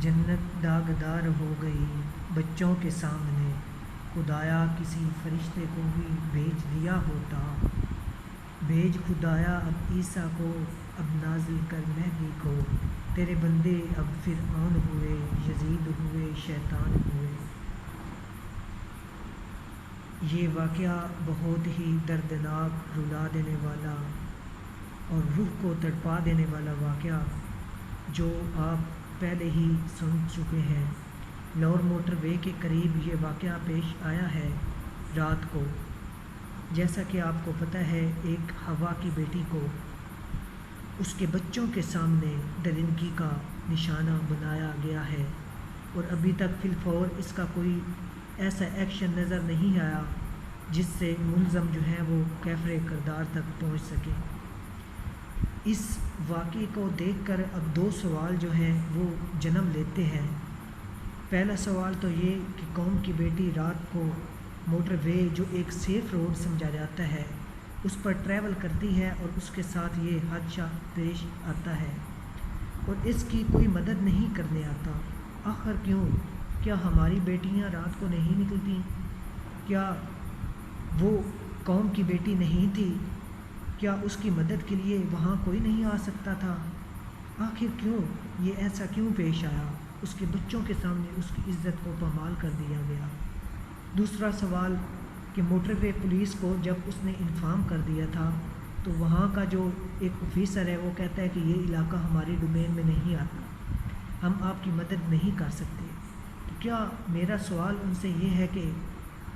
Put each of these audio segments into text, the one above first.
جنت داغدار ہو گئی بچوں کے سامنے، خدایا کسی فرشتے کو بھی بھیج دیا ہوتا۔ بھیج خدایا اب عیسیٰ کو، اب نازل کر مہدی کو، تیرے بندے اب فرعون ہوئے، یزید ہوئے، شیطان ہوئے۔ یہ واقعہ بہت ہی دردناک، رلا دینے والا اور روح کو تڑپا دینے والا واقعہ جو آپ پہلے ہی سن چکے ہیں۔ لاہور موٹر وے کے قریب یہ واقعہ پیش آیا ہے رات کو۔ جیسا کہ آپ کو پتہ ہے، ایک ہوا کی بیٹی کو اس کے بچوں کے سامنے درندگی کا نشانہ بنایا گیا ہے، اور ابھی تک فی الفور اس کا کوئی ایسا ایکشن نظر نہیں آیا جس سے ملزم جو ہیں وہ کیفر کردار تک پہنچ سکے۔ اس واقعے کو دیکھ کر اب دو سوال جو ہیں وہ جنم لیتے ہیں۔ پہلا سوال تو یہ کہ قوم کی بیٹی رات کو موٹر وے جو ایک سیف روڈ سمجھا جاتا ہے اس پر ٹریول کرتی ہے اور اس کے ساتھ یہ حادثہ پیش آتا ہے اور اس کی کوئی مدد نہیں کرنے آتا۔ آخر کیوں؟ کیا ہماری بیٹیاں رات کو نہیں نکلتی؟ کیا وہ قوم کی بیٹی نہیں تھی؟ کیا اس کی مدد کے لیے وہاں کوئی نہیں آ سکتا تھا؟ آخر کیوں یہ ایسا کیوں پیش آیا؟ اس کے بچوں کے سامنے اس کی عزت کو پامال کر دیا گیا۔ دوسرا سوال کہ موٹر وے پولیس کو جب اس نے انفارم کر دیا تھا تو وہاں کا جو ایک آفیسر ہے وہ کہتا ہے کہ یہ علاقہ ہماری ڈومین میں نہیں آتا، ہم آپ کی مدد نہیں کر سکتے۔ تو کیا میرا سوال ان سے یہ ہے کہ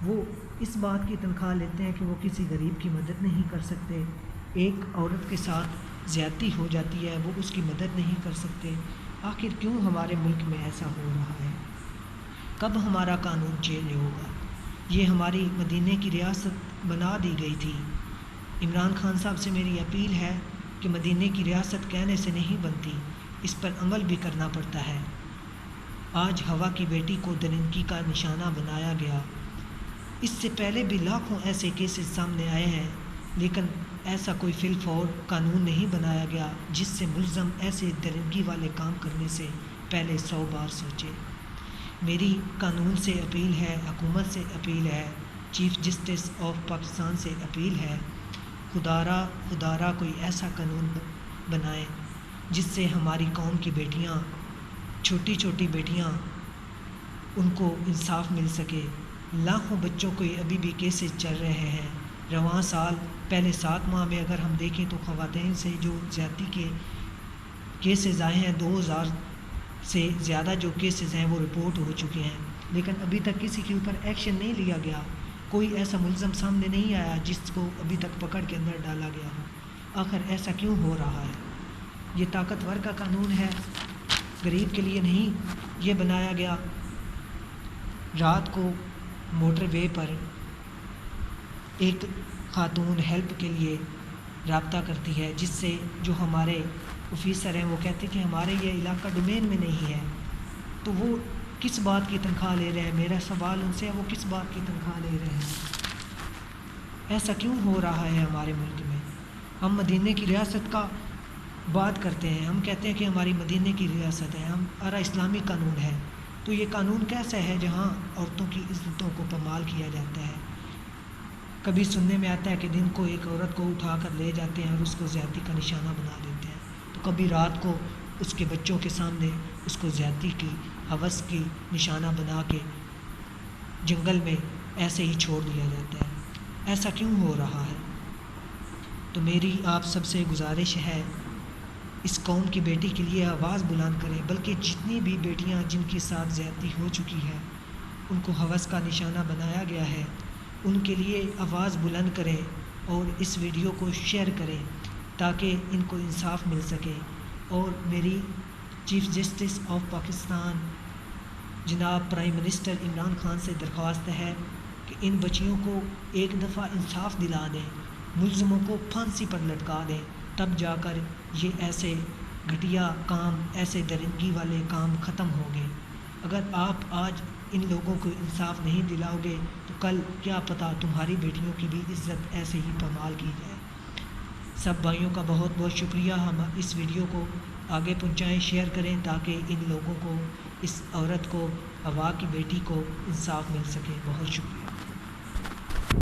وہ اس بات کی تنخواہ لیتے ہیں کہ وہ کسی غریب کی مدد نہیں کر سکتے؟ ایک عورت کے ساتھ زیادتی ہو جاتی ہے، وہ اس کی مدد نہیں کر سکتے۔ آخر کیوں ہمارے ملک میں ایسا ہو رہا ہے؟ کب ہمارا قانون چینج ہوگا؟ یہ ہماری مدینے کی ریاست بنا دی گئی تھی۔ عمران خان صاحب سے میری اپیل ہے کہ مدینے کی ریاست کہنے سے نہیں بنتی، اس پر عمل بھی کرنا پڑتا ہے۔ آج ہوا کی بیٹی کو درندگی کا نشانہ بنایا گیا۔ اس سے پہلے بھی لاکھوں ایسے کیسز سامنے آئے ہیں، لیکن ایسا کوئی فی الفور قانون نہیں بنایا گیا جس سے ملزم ایسے درندگی والے کام کرنے سے پہلے 100 بار سوچے۔ میری قانون سے اپیل ہے، حکومت سے اپیل ہے، چیف جسٹس آف پاکستان سے اپیل ہے، خدارا کوئی ایسا قانون بنائیں جس سے ہماری قوم کی بیٹیاں، چھوٹی چھوٹی بیٹیاں، ان کو انصاف مل سکے۔ لاکھوں بچوں کو ابھی بھی کیسز چل رہے ہیں۔ رواں سال پہلے 7 ماہ میں اگر ہم دیکھیں تو خواتین سے جو زیادتی کے کیسز آئے ہیں، 2000 سے زیادہ جو کیسز ہیں وہ رپورٹ ہو چکے ہیں، لیکن ابھی تک کسی کے اوپر ایکشن نہیں لیا گیا۔ کوئی ایسا ملزم سامنے نہیں آیا جس کو ابھی تک پکڑ کے اندر ڈالا گیا ہو۔ آخر ایسا کیوں ہو رہا ہے؟ یہ طاقتور کا قانون ہے، غریب کے لیے نہیں یہ بنایا گیا۔ رات کو موٹر وے پر ایک خاتون ہیلپ کے لیے رابطہ کرتی ہے، جس سے جو ہمارے آفیسر ہیں وہ کہتے ہیں کہ ہمارے یہ علاقہ ڈومین میں نہیں ہے، تو وہ کس بات کی تنخواہ لے رہے ہیں؟ میرا سوال ان سے ہے، وہ کس بات کی تنخواہ لے رہے ہیں؟ ایسا کیوں ہو رہا ہے ہمارے ملک میں؟ ہم مدینے کی ریاست کا بات کرتے ہیں، ہم کہتے ہیں کہ ہماری مدینے کی ریاست ہے، ہمارا اسلامی قانون ہے، تو یہ قانون کیسا ہے جہاں عورتوں کی عزتوں کو پامال کیا جاتا ہے؟ کبھی سننے میں آتا ہے کہ دن کو ایک عورت کو اٹھا کر لے جاتے ہیں اور اس کو زیادتی کا نشانہ بنا دیتے ہیں، تو کبھی رات کو اس کے بچوں کے سامنے اس کو زیادتی کی ہوس کی نشانہ بنا کے جنگل میں ایسے ہی چھوڑ دیا جاتا ہے۔ ایسا کیوں ہو رہا ہے؟ تو میری آپ سب سے گزارش ہے، اس قوم کی بیٹی کے لیے آواز بلند کریں، بلکہ جتنی بھی بیٹیاں جن کے ساتھ زیادتی ہو چکی ہے، ان کو ہوس کا نشانہ بنایا گیا ہے، ان کے لیے آواز بلند کریں اور اس ویڈیو کو شیئر کریں تاکہ ان کو انصاف مل سکے۔ اور میری چیف جسٹس آف پاکستان جناب پرائم منسٹر عمران خان سے درخواست ہے کہ ان بچیوں کو ایک دفعہ انصاف دلا دیں، ملزموں کو پھانسی پر لٹکا دیں، تب جا کر یہ ایسے گھٹیا کام، ایسے درندگی والے کام ختم ہوں گے۔ اگر آپ آج ان لوگوں کو انصاف نہیں دلاؤ گے تو کل کیا پتہ تمہاری بیٹیوں کی بھی عزت ایسے ہی پامال کی جائے۔ سب بھائیوں کا بہت بہت شکریہ۔ ہم اس ویڈیو کو آگے پہنچائیں، شیئر کریں تاکہ ان لوگوں کو، اس عورت کو، ہوا کی بیٹی کو انصاف مل سکے۔ بہت شکریہ۔